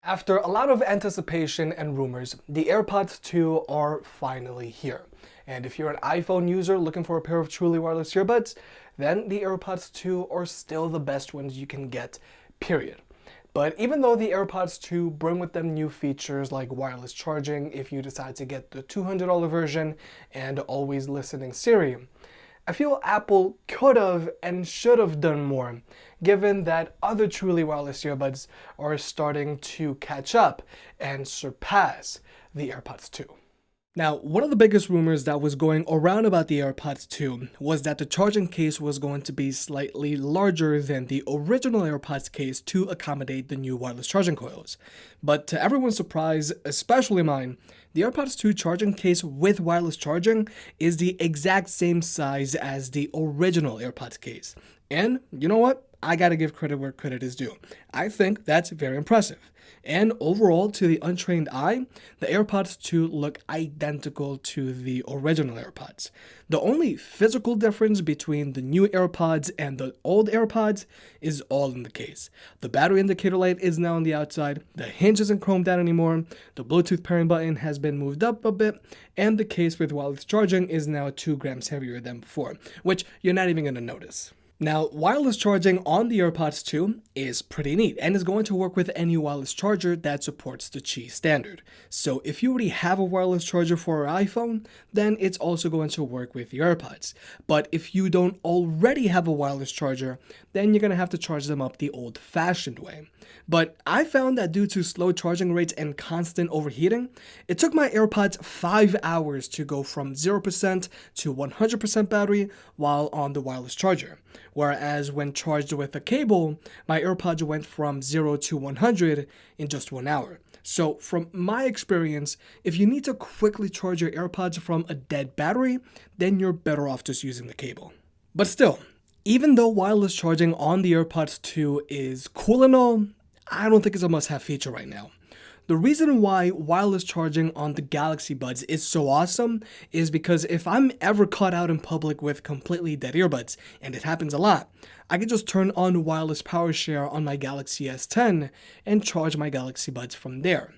After a lot of anticipation and rumors, the AirPods 2 are finally here. And if you're an iPhone user looking for a pair of truly wireless earbuds, then the AirPods 2 are still the best ones you can get, period. But even though the AirPods 2 bring with them new features like wireless charging if you decide to get the $200 version and always listening Siri, I feel Apple could have and should have done more, given that other truly wireless earbuds are starting to catch up and surpass the AirPods 2. Now, one of the biggest rumors that was going around about the AirPods 2 was that the charging case was going to be slightly larger than the original AirPods case to accommodate the new wireless charging coils. But to everyone's surprise, especially mine, the AirPods 2 charging case with wireless charging is the exact same size as the original AirPods case. And you know what? I gotta give credit where credit is due. I think that's very impressive. And overall, to the untrained eye, the AirPods 2 look identical to the original AirPods. The only physical difference between the new AirPods and the old AirPods is all in the case. The battery indicator light is now on the outside, the hinge isn't chromed out anymore, the Bluetooth pairing button has been moved up a bit, and the case with wireless charging is now 2 grams heavier than before, which you're not even going to notice. Now, wireless charging on the AirPods 2 is pretty neat and is going to work with any wireless charger that supports the Qi standard. So if you already have a wireless charger for your iPhone, then it's also going to work with your AirPods. But if you don't already have a wireless charger, then you're going to have to charge them up the old-fashioned way. But I found that due to slow charging rates and constant overheating, it took my AirPods 5 hours to go from 0% to 100% battery while on the wireless charger. Whereas when charged with a cable, my AirPods went from 0 to 100 in just 1 hour. So from my experience, if you need to quickly charge your AirPods from a dead battery, then you're better off just using the cable. But still, even though wireless charging on the AirPods 2 is cool and all, I don't think it's a must-have feature right now. The reason why wireless charging on the Galaxy Buds is so awesome is because if I'm ever caught out in public with completely dead earbuds, and it happens a lot, I can just turn on wireless power share on my Galaxy S10 and charge my Galaxy Buds from there.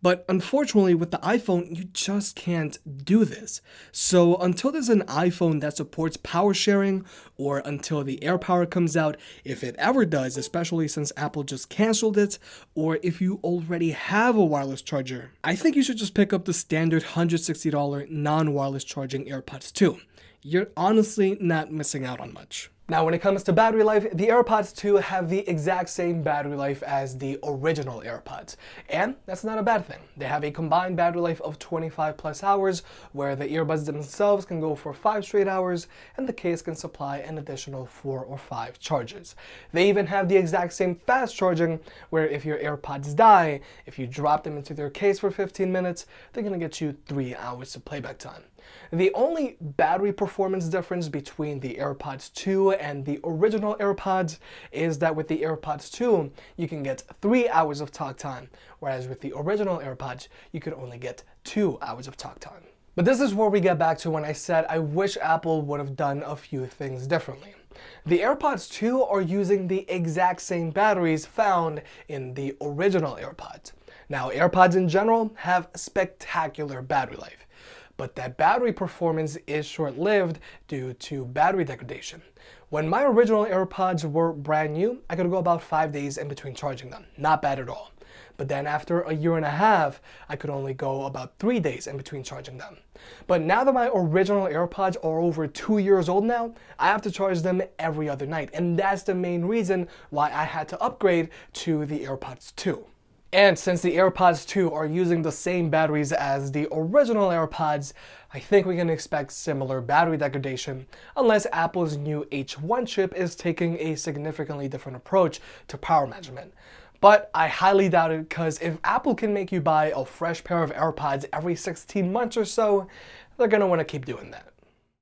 But unfortunately with the iPhone, you just can't do this. So until there's an iPhone that supports power sharing, or until the AirPower comes out, if it ever does, especially since Apple just canceled it, or if you already have a wireless charger, I think you should just pick up the standard $160 non-wireless charging AirPods 2. You're honestly not missing out on much. Now, when it comes to battery life, the AirPods 2 have the exact same battery life as the original AirPods. And that's not a bad thing. They have a combined battery life of 25 plus hours, where the earbuds themselves can go for 5 straight hours, and the case can supply an additional 4 or 5 charges. They even have the exact same fast charging, where if your AirPods die, if you drop them into their case for 15 minutes, they're going to get you 3 hours of playback time. The only battery performance difference between the AirPods 2 and the original AirPods is that with the AirPods 2, you can get 3 hours of talk time, whereas with the original AirPods, you could only get 2 hours of talk time. But this is where we get back to when I said I wish Apple would have done a few things differently. The AirPods 2 are using the exact same batteries found in the original AirPods. Now, AirPods in general have spectacular battery life, but that battery performance is short-lived due to battery degradation. When my original AirPods were brand new, I could go about 5 days in between charging them. Not bad at all. But then after a year and a half, I could only go about 3 days in between charging them. But now that my original AirPods are over 2 years old now, I have to charge them every other night. And that's the main reason why I had to upgrade to the AirPods 2. And since the AirPods 2 are using the same batteries as the original AirPods, I think we can expect similar battery degradation, unless Apple's new H1 chip is taking a significantly different approach to power management. But I highly doubt it, because if Apple can make you buy a fresh pair of AirPods every 16 months or so, they're going to want to keep doing that.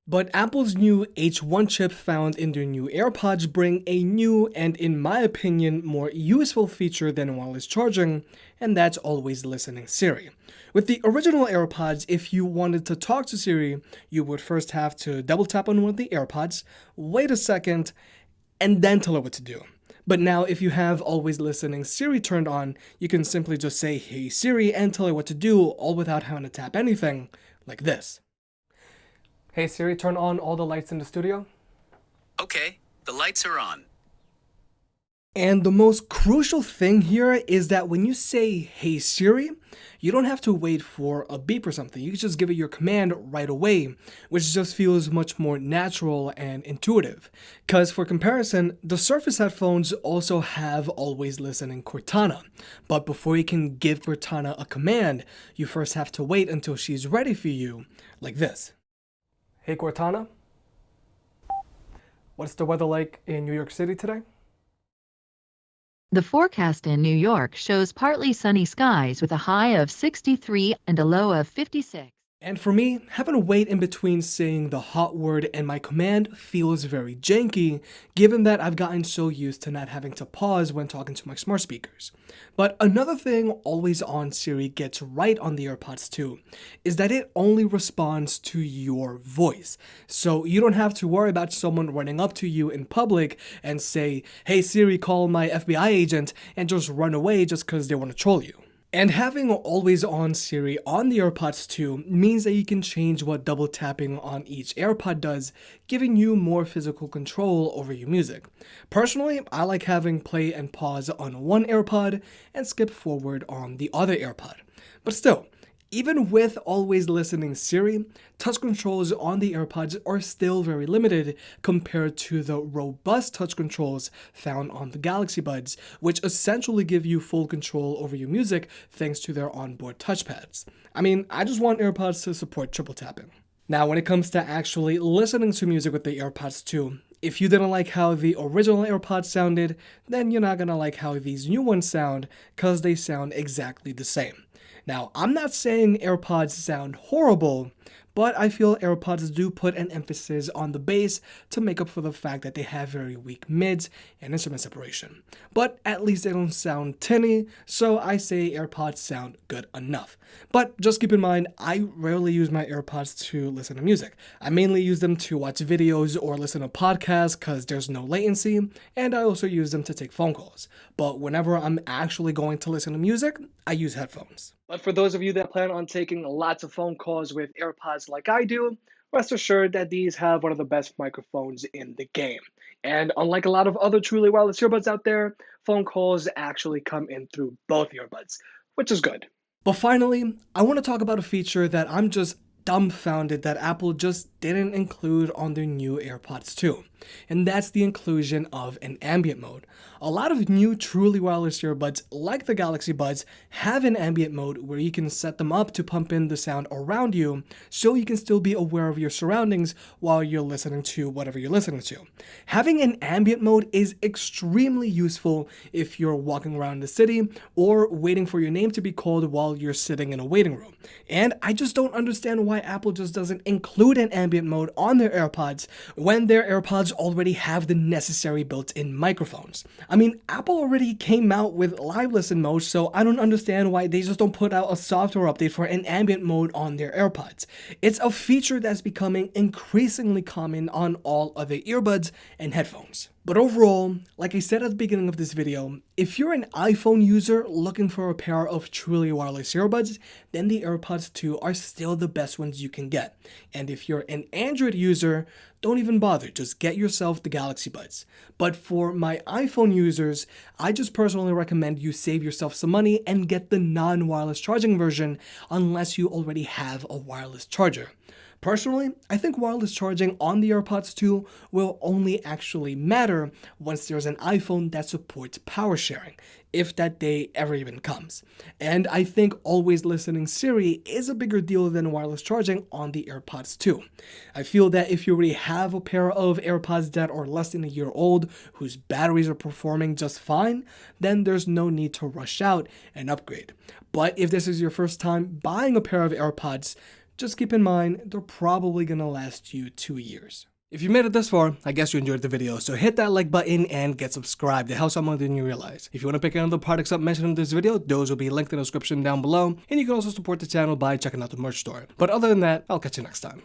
But Apple's new H1 chip found in their new AirPods bring a new and, in my opinion, more useful feature than wireless charging, and that's always listening Siri. With the original AirPods, if you wanted to talk to Siri, you would first have to double tap on one of the AirPods, wait a second, and then tell her what to do. But now if you have always listening Siri turned on, you can simply just say, "Hey Siri," and tell her what to do, all without having to tap anything, like this. Hey Siri, turn on all the lights in the studio. Okay, the lights are on. And the most crucial thing here is that when you say, "Hey Siri," you don't have to wait for a beep or something. You can just give it your command right away, which just feels much more natural and intuitive. Because for comparison, the Surface headphones also have always listening Cortana. But before you can give Cortana a command, you first have to wait until she's ready for you, like this. Hey Cortana, what's the weather like in New York City today? The forecast in New York shows partly sunny skies with a high of 63 and a low of 56. And for me, having to wait in between saying the hot word and my command feels very janky, given that I've gotten so used to not having to pause when talking to my smart speakers. But another thing Always On Siri gets right on the AirPods 2 is that it only responds to your voice. So you don't have to worry about someone running up to you in public and say, "Hey Siri, call my FBI agent," and just run away just because they want to troll you. And having Always On Siri on the AirPods 2 means that you can change what double tapping on each AirPod does, giving you more physical control over your music. Personally, I like having play and pause on one AirPod and skip forward on the other AirPod. But still, even with always listening Siri, touch controls on the AirPods are still very limited compared to the robust touch controls found on the Galaxy Buds, which essentially give you full control over your music thanks to their onboard touchpads. I mean, I just want AirPods to support triple tapping. Now, when it comes to actually listening to music with the AirPods 2, if you didn't like how the original AirPods sounded, then you're not gonna like how these new ones sound, cause they sound exactly the same. Now, I'm not saying AirPods sound horrible, but I feel AirPods do put an emphasis on the bass to make up for the fact that they have very weak mids and instrument separation. But at least they don't sound tinny, so I say AirPods sound good enough. But just keep in mind, I rarely use my AirPods to listen to music. I mainly use them to watch videos or listen to podcasts because there's no latency, and I also use them to take phone calls. But whenever I'm actually going to listen to music, I use headphones. But for those of you that plan on taking lots of phone calls with AirPods like I do, rest assured that these have one of the best microphones in the game. And unlike a lot of other truly wireless earbuds out there, phone calls actually come in through both earbuds, which is good. But finally, I want to talk about a feature that I'm just dumbfounded that Apple just didn't include on their new AirPods 2, and that's the inclusion of an ambient mode. A lot of new truly wireless earbuds like the Galaxy Buds have an ambient mode where you can set them up to pump in the sound around you so you can still be aware of your surroundings while you're listening to whatever you're listening to. Having an ambient mode is extremely useful if you're walking around the city or waiting for your name to be called while you're sitting in a waiting room. And I just don't understand why Apple just doesn't include an ambient mode on their AirPods when their AirPods already have the necessary built-in microphones. I mean, Apple already came out with live listen mode, so I don't understand why they just don't put out a software update for an ambient mode on their AirPods. It's a feature that's becoming increasingly common on all other earbuds and headphones. But overall, like I said at the beginning of this video, if you're an iPhone user looking for a pair of truly wireless earbuds, then the AirPods 2 are still the best ones you can get. And if you're an Android user, don't even bother, just get yourself the Galaxy Buds. But for my iPhone users, I just personally recommend you save yourself some money and get the non-wireless charging version unless you already have a wireless charger. Personally, I think wireless charging on the AirPods 2 will only actually matter once there's an iPhone that supports power sharing, if that day ever even comes. And I think always listening Siri is a bigger deal than wireless charging on the AirPods 2. I feel that if you already have a pair of AirPods that are less than a year old, whose batteries are performing just fine, then there's no need to rush out and upgrade. But if this is your first time buying a pair of AirPods, just keep in mind, they're probably gonna last you 2 years. If you made it this far, I guess you enjoyed the video, so hit that like button and get subscribed. It helps out more than you realize. If you want to pick any of the products up mentioned in this video, those will be linked in the description down below, and you can also support the channel by checking out the merch store. But other than that, I'll catch you next time.